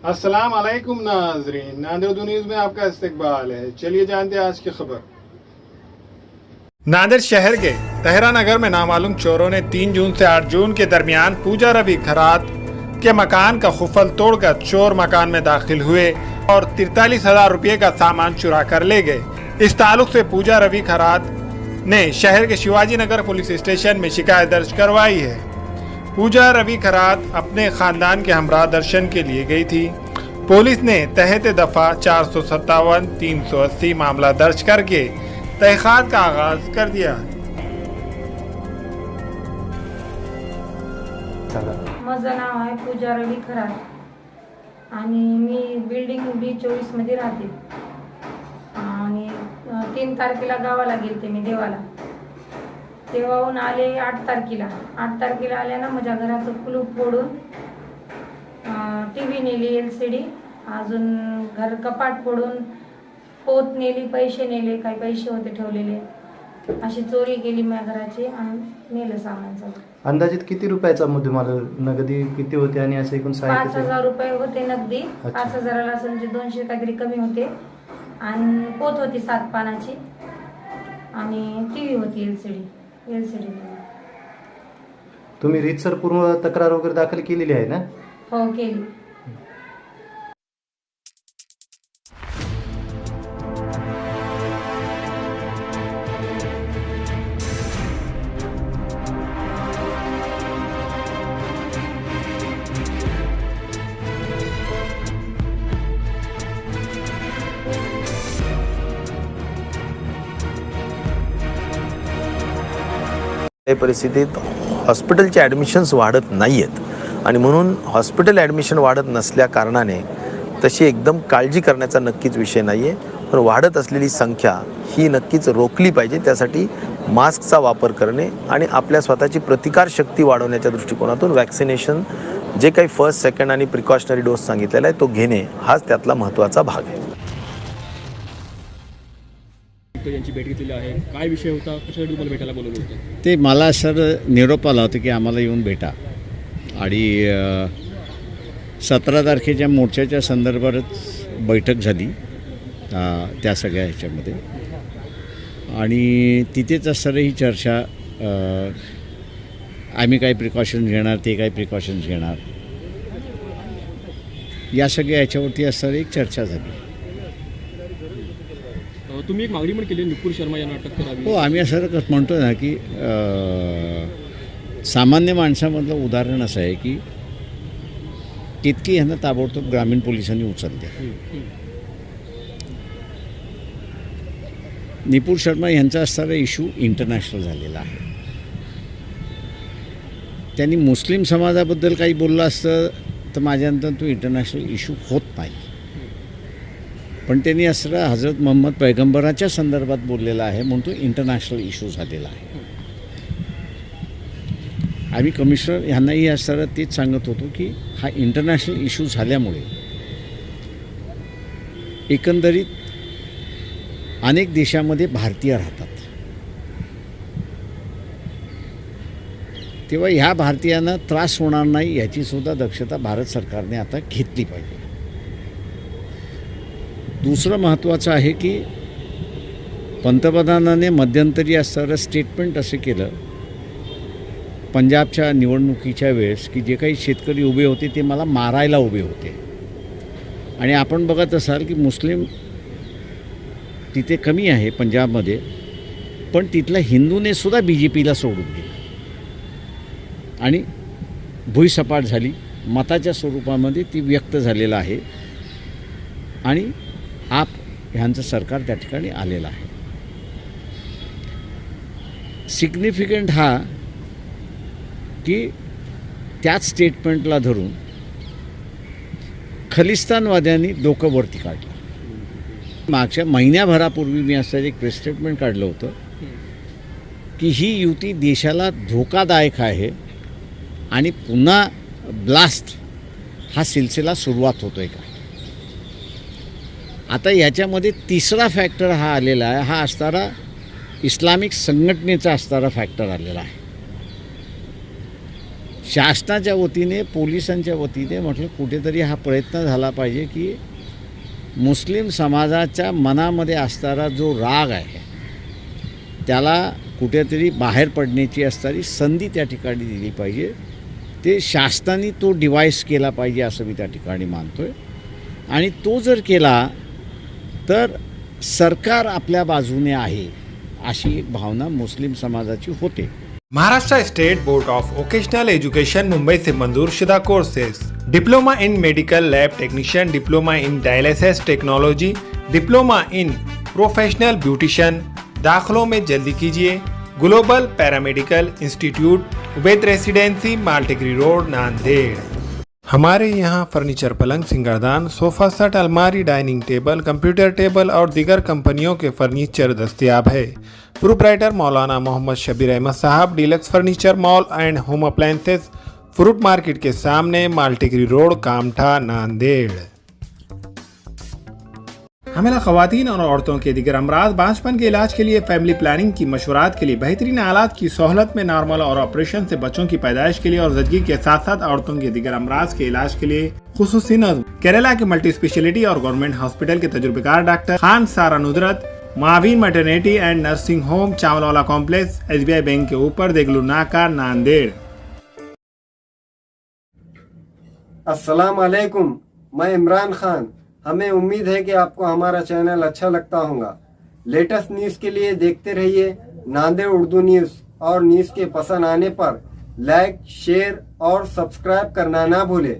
अस्सलाम वालेकुम नाजरीन, नादिर न्यूज़ में आपका इस्तकबाल है। चलिए जानते हैं आज की खबर। नादिर शहर के तहरा नगर में नामालूम चोरों ने 3 जून से 8 जून के दरमियान पूजा रवि खरात के मकान का खुफल तोड़कर चोर मकान में दाखिल हुए और 43,000 रुपये का सामान चुरा कर ले गए। इस ताल्लुक से पूजा रवि खरात ने शहर के शिवाजी नगर पुलिस स्टेशन में शिकायत दर्ज करवाई है। पूजा रवि खरात अपने खानदान के हमरा दर्शन के लिए गई थी। पुलिस ने तहत दफा 457, 380 मामला दर्ज करके तहकीकात का आगाज कर दिया। माझं नाव आहे पूजा रवि खरात आणि मी बिल्डिंग B24 मध्ये राहते आणि 3 तारखेला गावाला गेलते मी देवाला। तेव्हाहून आले 8 तारखेला आल्यानं माझ्या घराचं कुलूप फोडून टीव्ही नेली, LCD, अजून घर कपाट फोडून पोत नेली, पैसे नेले, काही पैसे होते ठेवलेले, अशी चोरी केली माझ्या घराची आणि नेलं सामान सगळं। अंदाजित किती रुपयाचा मुद्देमाल, नगदी किती होते आणि असे एकूण 5,000 रुपये होते नगदी। 5,000ला समजे 200 काहीतरी कमी होते आणि पोत होती 7 पानाची आणि टीव्ही होती LCD। तुम्ही रीतसर पूर्ण तक्रार वगैरे दाखल केलेली आहे ना? हो, केली। या परिस्थितीत हॉस्पिटलचे ॲडमिशन्स वाढत नाही आहेत आणि म्हणून हॉस्पिटल ॲडमिशन वाढत नसल्या कारणाने तशी एकदम काळजी करण्याचा नक्कीच विषय नाही आहे, पण वाढत असलेली संख्या ही नक्कीच रोखली पाहिजे। त्यासाठी मास्कचा वापर करणे आणि आपल्या स्वतःची प्रतिकारशक्ती वाढवण्याच्या दृष्टिकोनातून वॅक्सिनेशन, जे काही फर्स्ट, सेकंड आणि प्रिकॉशनरी डोस सांगितलेला आहे तो घेणे हाच त्यातला महत्त्वाचा भाग आहे। यांची भेट घेतलेली आहे, काय विषय होता, कशासाठी तुम्हाला भेटायला बोलवलं होतं? ते मला सर निरोप आला होता की आम्हाला येऊन भेटा आणि 17 तारखेच्या मोर्चाच्या संदर्भातच बैठक झाली त्या सगळ्या ह्याच्यामध्ये आणि तिथेच असताना ही चर्चा, आम्ही काही प्रिकॉशन्स घेणार, ते काही प्रिकॉशन्स घेणार, या सगळ्या ह्याच्यावरती असताना एक चर्चा झाली। तुम्ही एक मागणी पण केली, नुपूर शर्मा यांना अटक करावी। हो, आम्ही असं म्हणतो ना की सामान्य माणसामधलं उदाहरण असं आहे की इतकी ह्यांना ताबडतोब ग्रामीण पोलिसांनी उचलले। नुपूर शर्मा यांचा असणारा इश्यू इंटरनॅशनल झालेला आहे। त्यांनी मुस्लिम समाजाबद्दल काही बोललं असतं तर माझ्यानंतर तो इंटरनॅशनल इश्यू होत नाही, पण त्यांनी असं हजरत मोहम्मद पैगंबराच्या संदर्भात बोललेला आहे म्हणून तो इंटरनॅशनल इश्यू झालेला आहे। आम्ही कमिशनर ह्यांनाही असताना तेच सांगत होतो की हा इंटरनॅशनल इश्यू झाल्यामुळे एकंदरीत अनेक देशामध्ये भारतीय राहतात, तेव्हा ह्या भारतीयांना त्रास होणार नाही याची सुद्धा दक्षता भारत सरकारने आता घेतली पाहिजे। दुसरं महत्त्वाचं आहे की पंतप्रधानाने मध्यंतरी असणारं स्टेटमेंट असं केलं पंजाबच्या निवडणुकीच्या वेळेस की जे काही शेतकरी उभे होते ते मला मारायला उभे होते आणि आपण बघत असाल की मुस्लिम तिथे कमी आहे पंजाबमध्ये, पण तिथल्या हिंदूने सुद्धा BJPला सोडून दिलं आणि भुईसपाट झाली, मताच्या स्वरूपामध्ये ती व्यक्त झालेलं आहे आणि आप ह्यांचं सरकार त्या ठिकाणी आलेलं आहे। सिग्निफिकंट हा की त्याच स्टेटमेंटला धरून खलिस्तानवाद्यांनी डोकं वरती काढलं। मागच्या महिन्याभरापूर्वी मी असं एक प्रेस स्टेटमेंट काढलं होतं की ही युती देशाला धोकादायक आहे आणि पुन्हा ब्लास्ट हा सिलसिला सुरुवात होतोय का। आता याच्यामध्ये तिसरा फॅक्टर हा आलेला आहे, हा असणारा इस्लामिक संघटनेचा असणारा फॅक्टर आलेला आहे। शासनाच्या वतीने पोलिसांच्या वतीने म्हटलं कुठेतरी हा प्रयत्न झाला पाहिजे की मुस्लिम समाजाच्या मनामध्ये असणारा जो राग आहे त्याला कुठेतरी बाहेर पडण्याची असणारी संधी त्या ठिकाणी दिली पाहिजे. ते शासनाने तो डिवाइस केला पाहिजे असं मी त्या ठिकाणी मानतो आहे. आणि तो जर केला तर सरकार आपल्या बाजूने आहे अशी एक भावना मुस्लिम समाजाची होते. Maharashtra state board of vocational education Mumbai से मंजूर शुदा courses diploma in medical lab technician, diploma in dialysis technology, diploma in professional beautician. दाखिलों में जल्दी कीजिए. Global paramedical institute, Ubaid residency, Maltekari road, Nanded. हमारे यहाँ फर्नीचर, पलंग, सिंगारदान, सोफा सेट, अलमारी, डाइनिंग टेबल, कंप्यूटर टेबल और दीगर कंपनियों के फर्नीचर दस्तयाब है. Proprietor Maulana Mohammad Shabbir Ahmad Sahab, deluxe furniture mall and home appliances, fruit market के सामने, मालटेकरी रोड, कामठा, नांदेड़. हमें ख़वातीन और औरतों के दिगर अमराज, बांझपन के इलाज के लिए, फैमिली प्लानिंग की मशवरात के लिए, बेहतरीन आलात की सहूलत में, नॉर्मल और ऑपरेशन से बच्चों की पैदाइश के लिए और ज़चगी के साथ साथ औरतों के दिगर अमराज के इलाज के लिए खुसूसी नज़्म केरला के मल्टी स्पेशलिटी और गवर्नमेंट हॉस्पिटल के तजुर्बेकार doctor Khan Sara Nudrat, Mavin maternity and nursing home, Chawalwala complex, SBI bank के ऊपर, देगलू नाका, नांदेड़. अस्सलाम वालेकुम, मैं इमरान खान. हमें उम्मीद है कि आपको हमारा चैनल अच्छा लगता होगा. लेटेस्ट न्यूज़ के लिए देखते रहिए नांदेड़ उर्दू न्यूज़ और न्यूज़ के पसंद आने पर लाइक, शेयर और सब्सक्राइब करना ना भूलें.